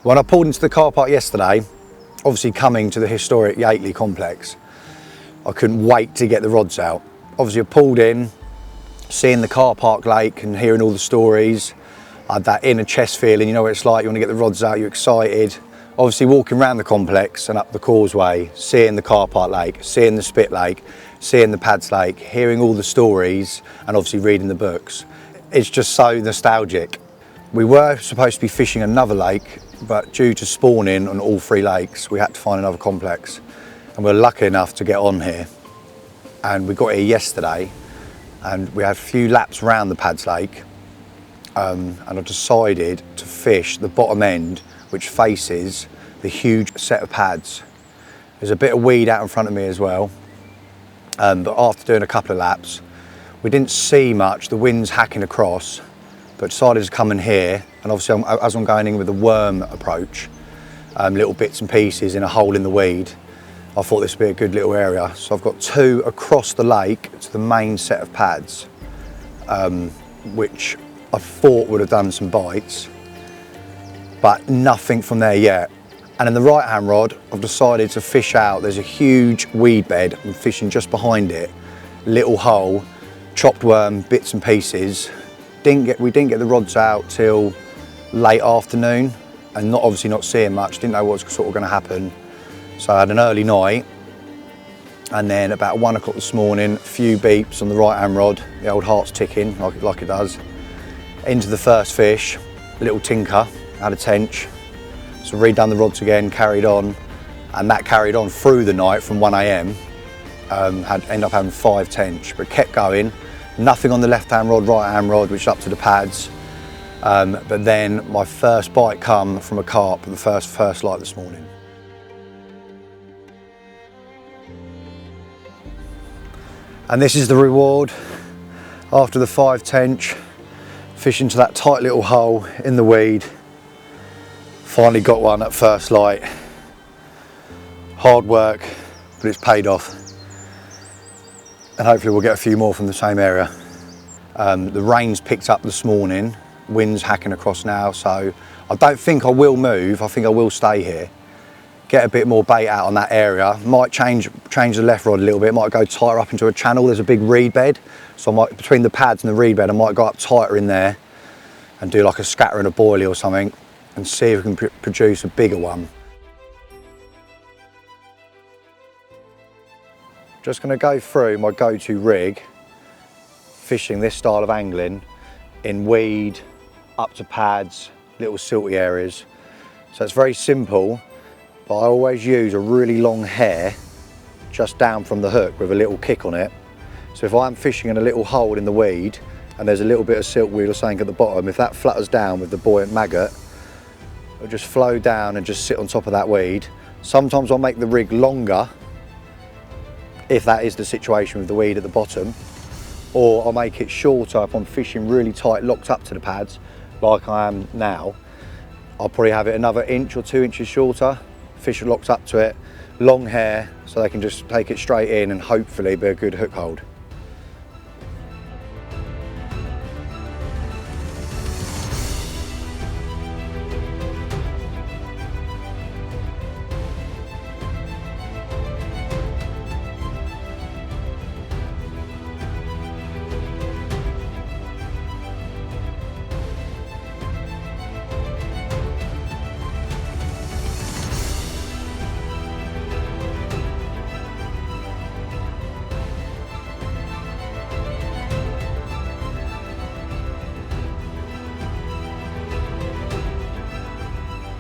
When I pulled into the car park yesterday, obviously coming to the historic Yateley complex, I couldn't wait to get the rods out. Obviously I pulled in, seeing the car park lake and hearing all the stories. I had that inner chest feeling, you know what it's like, you want to get the rods out, you're excited. Obviously walking around the complex and up the causeway, seeing the car park lake, seeing the spit lake, seeing the pads lake, hearing all the stories and obviously reading the books. It's just so nostalgic. We were supposed to be fishing another lake, but due to spawning on all three lakes, we had to find another complex. And we were lucky enough to get on here. And we got here yesterday and we had a few laps around the pads lake. And I decided to fish the bottom end, which faces the huge set of pads. There's a bit of weed out in front of me as well. But after doing a couple of laps, we didn't see much, the wind's hacking across, but decided to come in here. And obviously as I'm going in with the worm approach, little bits and pieces in a hole in the weed, I thought this would be a good little area. So I've got two across the lake to the main set of pads, which I thought would have done some bites, but nothing from there yet. And in the right hand rod, I've decided to fish out. There's a huge weed bed. I'm fishing just behind it. Little hole, chopped worm, bits and pieces. We didn't get the rods out till late afternoon, and obviously not seeing much. Didn't know what was sort of going to happen. So I had an early night, and then about 1 o'clock this morning, a few beeps on the right hand rod. The old heart's ticking like it does. Into the first fish, a little tinker, had a tench. So redone the rods again, carried on, and that carried on through the night from 1 AM. Ended up having 5 tench, but kept going. Nothing on the left hand rod, right hand rod, which is up to the pads. But then my first bite come from a carp, the first light this morning. And this is the reward after the 5 tench. Fish into that tight little hole in the weed. Finally got one at first light. Hard work, but it's paid off. And hopefully we'll get a few more from the same area. The rain's picked up this morning. Wind's hacking across now, so I don't think I will move. I think I will stay here. Get a bit more bait out on that area. Might change the left rod a little bit. Might go tighter up into a channel. There's a big reed bed, so I might, between the pads and the reed bed, I might go up tighter in there and do like a scatter and a boilie or something, and see if we can produce a bigger one. Just going to go through my go-to rig, fishing this style of angling in weed, up to pads, little silty areas. So it's very simple. But I always use a really long hair just down from the hook with a little kick on it. So if I'm fishing in a little hole in the weed and there's a little bit of silkweed or something at the bottom, if that flutters down with the buoyant maggot, it'll just flow down and just sit on top of that weed. Sometimes I'll make the rig longer if that is the situation with the weed at the bottom, or I'll make it shorter if I'm fishing really tight, locked up to the pads like I am now. I'll probably have it another 1 inch or 2 inches shorter. Fish are locked up to it, long hair, so they can just take it straight in and hopefully be a good hook hold.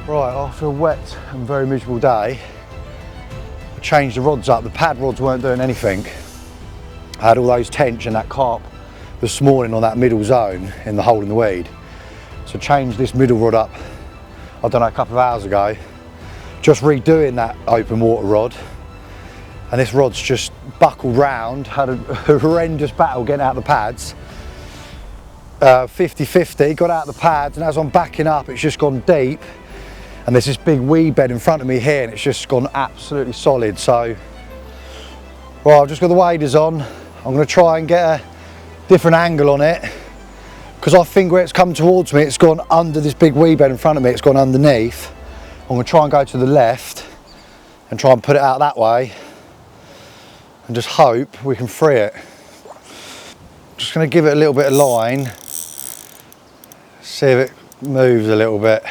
Right, after a wet and very miserable day, I changed the rods up. The pad rods weren't doing anything. I had all those tench and that carp this morning on that middle zone in the hole in the weed. So changed this middle rod up, I don't know, a couple of hours ago. Just redoing that open water rod. And this rod's just buckled round, had a horrendous battle getting out the pads. 50-50, got out the pads, and as I'm backing up, it's just gone deep. And there's this big weed bed in front of me here, and it's just gone absolutely solid. So, well, I've just got the waders on. I'm going to try and get a different angle on it, because I think where it's come towards me, it's gone under this big weed bed in front of me, it's gone underneath. I'm going to try and go to the left and try and put it out that way and just hope we can free it. Just going to give it a little bit of line, see if it moves a little bit.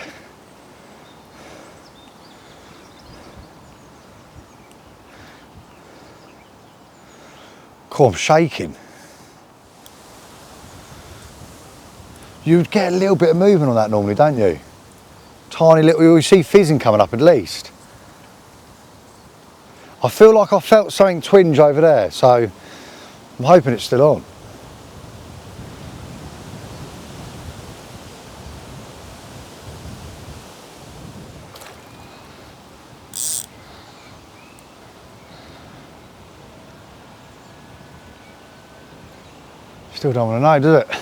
Cool, I'm shaking. You'd get a little bit of movement on that normally, don't you? Tiny little, you see fizzing coming up at least. I feel like I felt something twinge over there, so I'm hoping it's still on. Still don't want to know, does it?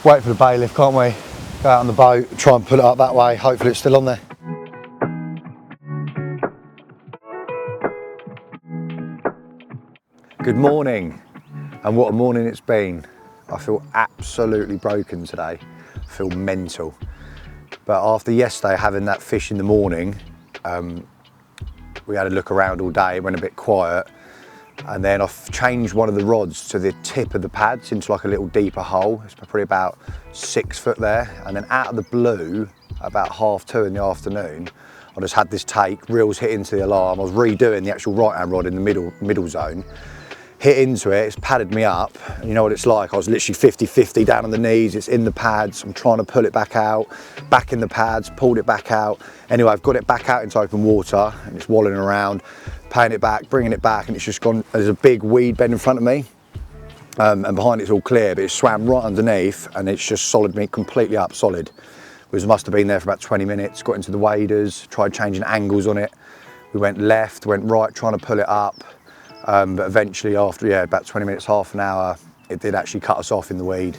Wait for the bailiff, can't we? Go out on the boat, try and pull it up that way, hopefully it's still on there. Good morning, and what a morning it's been. I feel absolutely broken today, I feel mental. But after yesterday having that fish in the morning, we had a look around all day, it went a bit quiet, and then I've changed one of the rods to the tip of the pads into like a little deeper hole. It's probably about 6 foot there, and then out of the blue, about 2:30 in the afternoon, I just had this take, reels hit into the alarm. I was redoing the actual right hand rod in the middle zone, hit into it, it's padded me up, and you know what it's like, I was literally 50-50 down on the knees, it's in the pads, I'm trying to pull it back out, back in the pads, pulled it back out. Anyway, I've got it back out into open water, and it's wallowing around, paying it back, bringing it back, and it's just gone, there's a big weed bed in front of me, and behind it's all clear, but it swam right underneath, and it's just solid me completely up, solid. We must have been there for about 20 minutes, got into the waders, tried changing angles on it, we went left, went right, trying to pull it up. But eventually after, about 20 minutes, half an hour, it did actually cut us off in the weed.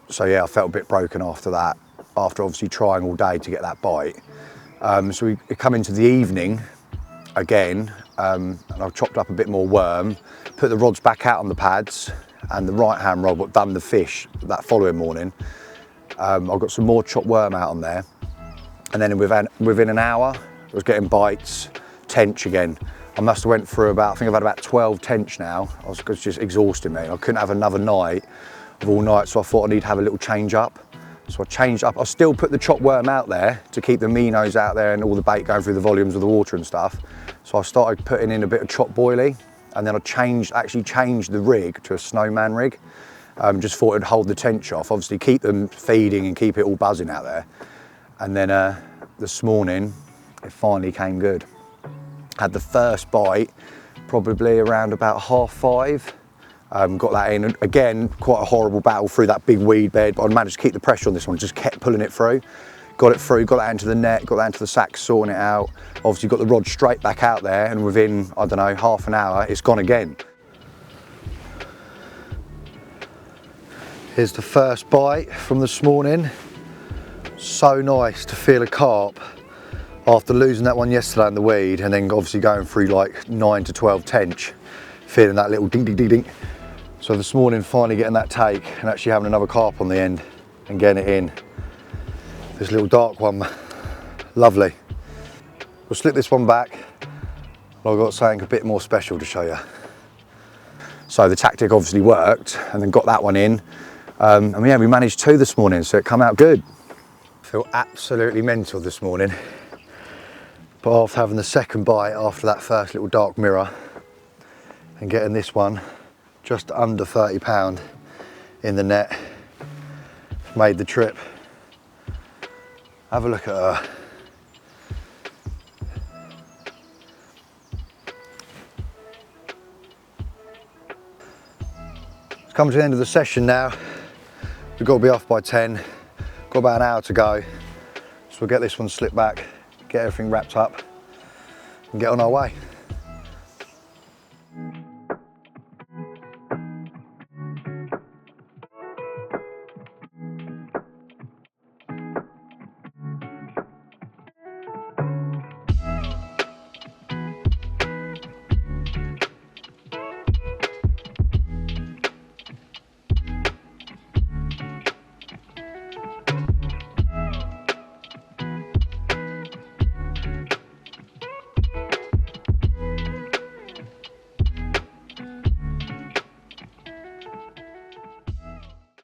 So yeah, I felt a bit broken after that, after obviously trying all day to get that bite. So we come into the evening again, and I've chopped up a bit more worm, put the rods back out on the pads, and the right hand rod, what done the fish that following morning. I've got some more chopped worm out on there. And then within an hour, I was getting bites, tench again. I must have went through about, I think I've had about 12 tench now. I was just exhausting me. I couldn't have another night of all night, so I thought I need to have a little change up. So I changed up. I still put the chopped worm out there to keep the minnows out there and all the bait going through the volumes of the water and stuff. So I started putting in a bit of chopped boilie, and then I actually changed the rig to a snowman rig. Just thought it'd hold the tench off, obviously keep them feeding and keep it all buzzing out there. And then this morning, it finally came good. Had the first bite probably around about 5:30. Got that in, and again, quite a horrible battle through that big weed bed, but I managed to keep the pressure on this one, just kept pulling it through. Got it through, got that into the net, got that into the sack, sorting it out. Obviously got the rod straight back out there, and within, I don't know, half an hour, it's gone again. Here's the first bite from this morning. So nice to feel a carp after losing that one yesterday in the weed, and then obviously going through like 9 to 12 tench, feeling that little ding ding ding ding. So this morning finally getting that take and actually having another carp on the end and getting it in. This little dark one, lovely. We'll slip this one back. I've got something a bit more special to show you. So the tactic obviously worked, and then got that one in. And yeah, we managed 2 this morning, so it come out good. I feel absolutely mental this morning. But after having the second bite after that first little dark mirror and getting this one just under 30 pound in the net, made the trip. Have a look at her. It's come to the end of the session now. We've got to be off by 10. Got about an hour to go. So we'll get this one slipped back, get everything wrapped up and get on our way.